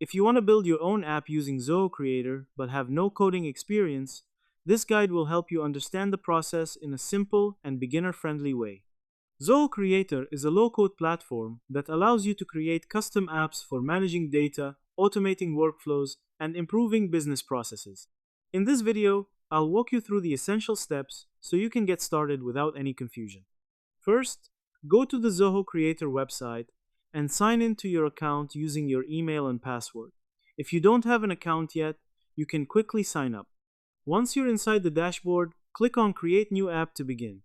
If you want to build your own app using Zoho Creator but have no coding experience, this guide will help you understand the process in a simple and beginner-friendly way. Zoho Creator is a low-code platform that allows you to create custom apps for managing data, automating workflows, and improving business processes. In this video, I'll walk you through the essential steps so you can get started without any confusion. First, go to the Zoho Creator website and sign into your account using your email and password. If you don't have an account yet, you can quickly sign up. Once you're inside the dashboard, click on Create New App to begin.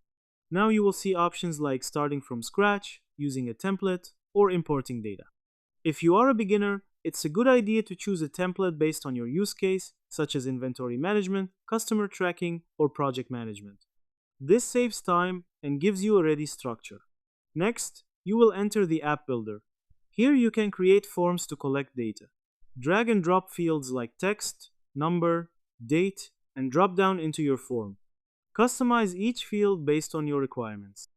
Now you will see options like starting from scratch, using a template, or importing data. If you are a beginner, it's a good idea to choose a template based on your use case, such as inventory management, customer tracking, or project management. This saves time and gives you a ready structure. Next, you will enter the App Builder. Here you can create forms to collect data. Drag and drop fields like text, number, date, and drop down into your form. Customize each field based on your requirements.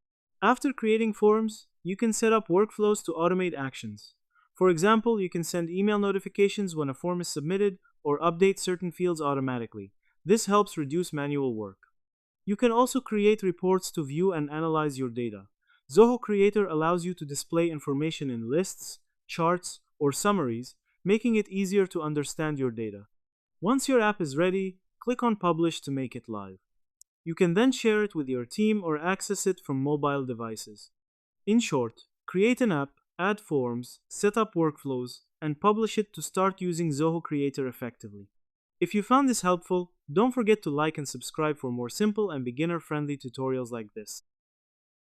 After creating forms, you can set up workflows to automate actions. For example, you can send email notifications when a form is submitted or update certain fields automatically. This helps reduce manual work. You can also create reports to view and analyze your data. Zoho Creator allows you to display information in lists, charts, or summaries, making it easier to understand your data. Once your app is ready, click on Publish to make it live. You can then share it with your team or access it from mobile devices. In short, create an app, add forms, set up workflows, and publish it to start using Zoho Creator effectively. If you found this helpful, don't forget to like and subscribe for more simple and beginner-friendly tutorials like this.